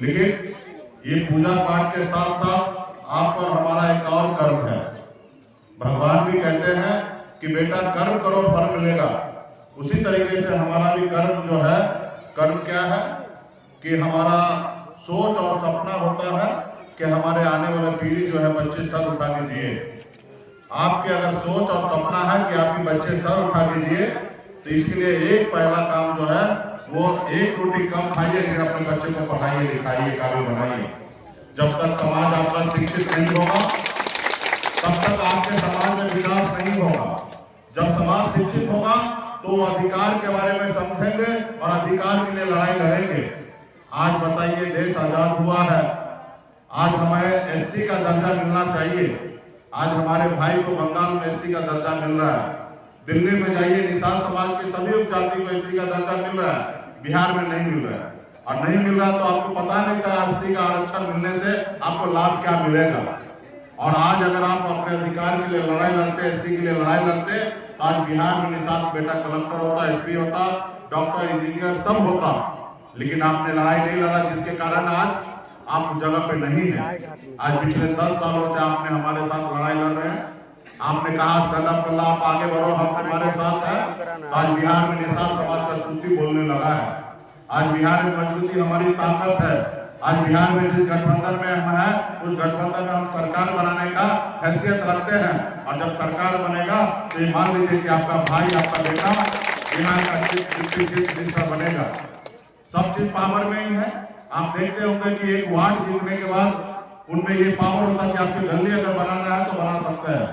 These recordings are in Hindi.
लेकिन ये पूजा पाठ के साथ साथ आप पर हमारा एक और कर्म है। भगवान भी कहते हैं कि बेटा कर्म करो फल मिलेगा। उसी तरीके से हमारा भी कर्म जो है, कर्म क्या है कि हमारा सोच और सपना होता है कि हमारे आने वाला पीढ़ी जो है बच्चे सर उठा के दिए। आपके अगर सोच और सपना है कि आपके बच्चे सर उठा के दिए, तो इसके लिए एक पहला काम जो है वो एक रोटी कम खाइए, लेकिन अपने बच्चे को पढ़ाइए, लिखाइए, काबिल बनाइए। जब तक समाज आपका शिक्षित नहीं होगा तब तक आपके समाज में विकास नहीं होगा। जब समाज शिक्षित होगा तो वो अधिकार के बारे में समझेंगे और अधिकार के लिए लड़ाई लड़ेंगे। आज बताइए, देश आजाद हुआ है, आज हमें एससी का दर्जा मिलना चाहिए। आज हमारे भाई को बंगाल में एससी का दर्जा मिल रहा है। दिल्ली में जाइए, निषाद समाज के सभी उपजाति को एससी का दर्जा मिल रहा है, बिहार में नहीं मिल रहा है। और नहीं मिल रहा तो आपको पता नहीं था एससी का आरक्षण मिलने से आपको लाभ क्या मिलेगा। और आज अगर आप अपने अधिकार के लिए लड़ाई लड़ते, एससी के लिए लड़ाई लड़ते, तो आज बिहार में निषाद बेटा कलेक्टर होता, एसपी होता, डॉक्टर, इंजीनियर सब होता। लेकिन आपने लड़ाई नहीं लड़ा, जिसके कारण आज आप जगह पे नहीं है। आज पिछले 10 सालों से आपने हमारे साथ लड़ाई लड़ रहे हैं। आपने कहा स्टैंड अल्लाह आप आगे बढ़ो, हम तुम्हारे साथ हैं। आज बिहार में निषाद समाज का कुर्सी बोलने लगा है। आज बिहार में मजबूती हमारी ताकत है। आज बिहार में जिस गठबंधन में हम हैं, उस गठबंधन में हम सरकार बनाने का हैसियत रखते हैं। और जब सरकार बनेगा तो ये मान लीजिए कि आपका भाई, आपका बेटा बिहार का चीफ मिनिस्टर बनेगा। सब चीज पावर में ही है। आप देखते होंगे कि एक वार्ड जीतने के बाद उनमें ये पावर होता है कि आपके गली अगर बनाना है तो बना सकते हैं।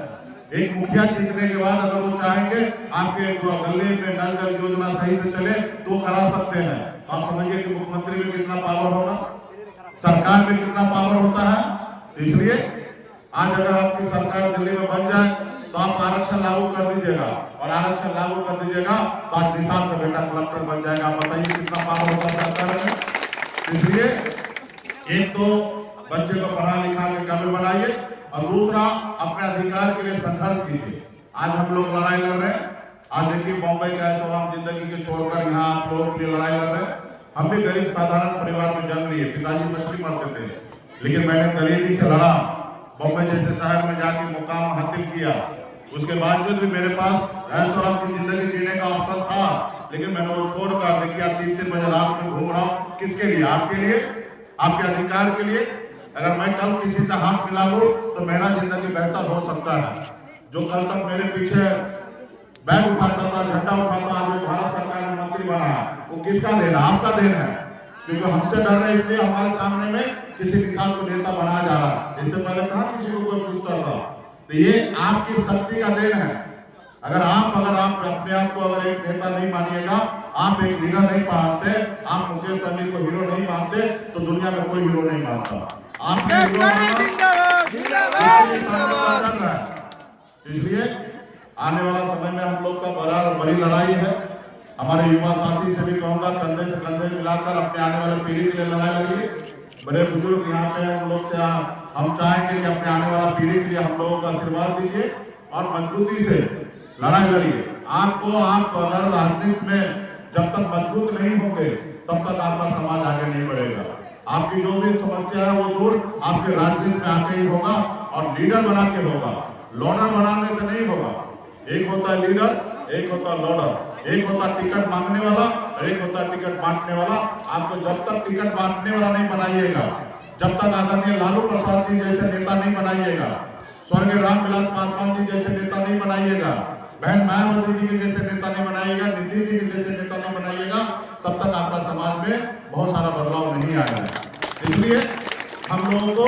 एक मुखिया जीतने के बाद अगर वो चाहेंगे आपके गली में नल जल योजना सही से चले तो वो करा सकते हैं। आप समझिए कि मुख्यमंत्री में कितना पावर होगा, सरकार में कितना पावर होता है। इसलिए आज अगर आपकी सरकार दिल्ली में बन जाए तो आप आरक्षण लागू कर दीजिएगा, और आरक्षण लागू कर दीजिएगा तो आज निषाद का बेटा कलेक्टर बन जाएगा। आप बताइए कितना पावर होता है सरकार में। इसलिए एक तो बच्चे को पढ़ा लिखा के काबिल बनाइए, और दूसरा अपने अधिकार के लिए संघर्ष कीजिए। आज हम लोग लड़ाई लड़ रहे हैं। आज देखिए बॉम्बे का ऐशोआराम जिंदगी के छोड़कर यहाँ आप लोगों के लिए लड़ाई लड़ रहे हैं। हम भी गरीब साधारण परिवार में जन्म लिए, पिताजी मछली मारते थे, लेकिन मैंने गरीबी से लड़ा, बॉम्बे जैसे शहर में जाके मुकाम हासिल किया। उसके बावजूद भी मेरे पास ऐशोआराम की जिंदगी जीने का अवसर था, लेकिन मैंने वो छोड़कर देखिए 3-3 बजे रात में घूम रहा हूँ। किसके लिए? आपके लिए, आपके अधिकार के लिए। अगर मैं कल किसी से हाथ मिला लूं तो मेरा जिंदगी बेहतर हो सकता है। जो कल तक मेरे पीछे बैग उठाता था, झंडा उठाता, आज वो भारत सरकार में मंत्री बना है, वो किसका देन है? आपका देन है। क्योंकि हमसे डर रहे इसलिए हमारे सामने में किसी किसान को नेता बनाया जा रहा है। इससे पहले कहा किसी को कोई पूछता था। तो ये आपकी शक्ति का देन है। अगर आप अपने आप को अगर एक नेता नहीं मानिएगा, आप एक लीडर नहीं मानते, आप मुकेश सहनी को हीरो नहीं मानते, तो दुनिया में कोई हीरो नहीं मानता। आपने इसलिए आने वाला समय में हम लोग का बड़ी लड़ाई है। हमारे युवा साथी से भी कहूंगा, कंधे से कंधे मिलाकर अपने आने वाले पीढ़ी के लिए लड़ाई लड़िए। बड़े बुजुर्ग यहाँ पे हम लोग से हम चाहेंगे कि अपने आने वाला पीढ़ी के लिए हम लोगों का आशीर्वाद दीजिए और मजबूती से लड़ाई लड़िए। आपको अगर राजनीति में जब तक मजबूत नहीं होंगे तब तक आपका समाज आगे नहीं बढ़ेगा। आपकी जो भी समस्या है वो दूर आपके राजनीति में आके ही होगा, और लीडर बना के होगा। लॉडर बनाने से नहीं होगा। एक होता है लीडर, एक होता है लॉडर, एक होता है टिकट मांगने वाला और एक होता है टिकट बांटने वाला। आपको जब तक टिकट बांटने वाला नहीं बनाइएगा, जब तक आदरणीय लालू प्रसाद जी जैसे नेता नहीं बनाइएगा, स्वर्गीय रामविलास पासवान जी जैसे नेता नहीं बनाइएगा, बहन मायावती जी के जैसे नेता नहीं बनाइएगा, नीतीश जी के जैसे नेता नहीं बनाइएगा, तब तक आपका समाज में बहुत सारा बदलाव नहीं आएगा। इसलिए हम लोगों को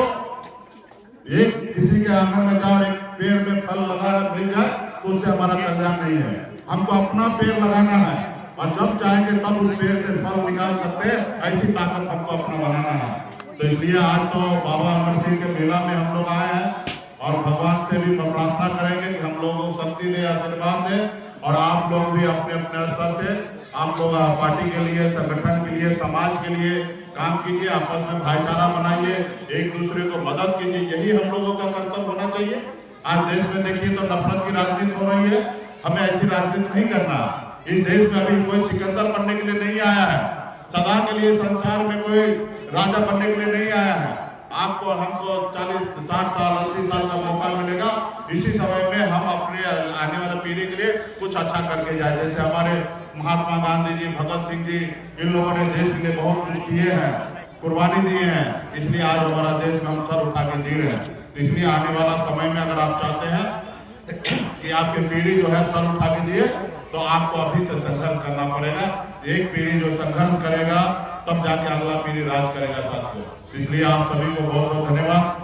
एक किसी के आंगन में जाओ, एक पेड़ में फल लगा मिल जाए तो उससे हमारा कल्याण नहीं है। हमको अपना पेड़ लगाना है, और जब चाहेंगे तब उस पेड़ से फल निकाल सकते हैं। ऐसी ताकत हमको अपना बनाना है। तो इसलिए आज तो बाबा अमर सिंह के मेला में हम लोग आए हैं, और भगवान से भी प्रार्थना करेंगे कि हम लोगों को शक्ति दे, आशीर्वाद दे। और आप लोग भी अपने अपने स्तर से आप लोग पार्टी के लिए, संगठन के लिए, समाज के लिए काम कीजिए। आपस में भाईचारा बनाइए, एक दूसरे को मदद कीजिए। यही हम लोगों का कर्तव्य होना चाहिए। आज देश में देखिए तो नफरत की राजनीति हो रही है। हमें ऐसी राजनीति नहीं करना। इस देश में अभी कोई सिकंदर बनने के लिए नहीं आया है। सदा के लिए संसार में कोई राजा बनने के लिए नहीं आया है। आपको हमको 40, 60 साल, 80 साल का मौका मिलेगा। इसी समय में हम अपने आने वाले पीढ़ी के लिए कुछ अच्छा करके जाए। जैसे हमारे महात्मा गांधी जी, भगत सिंह जी, इन लोगों ने देश के लिए बहुत कुछ किए हैं, कुर्बानी दिए हैं, इसलिए आज हमारा देश में हम सर उठा के जी रहे हैं। तो इसलिए आने वाला समय में अगर आप चाहते हैं कि आपकी पीढ़ी जो है सर उठा के दिए, तो आपको अभी से संघर्ष करना पड़ेगा। एक पीढ़ी जो संघर्ष करेगा तब जाके अगला पीढ़ी राज करेगा साथियों। इसलिए आप सभी को बहुत बहुत धन्यवाद।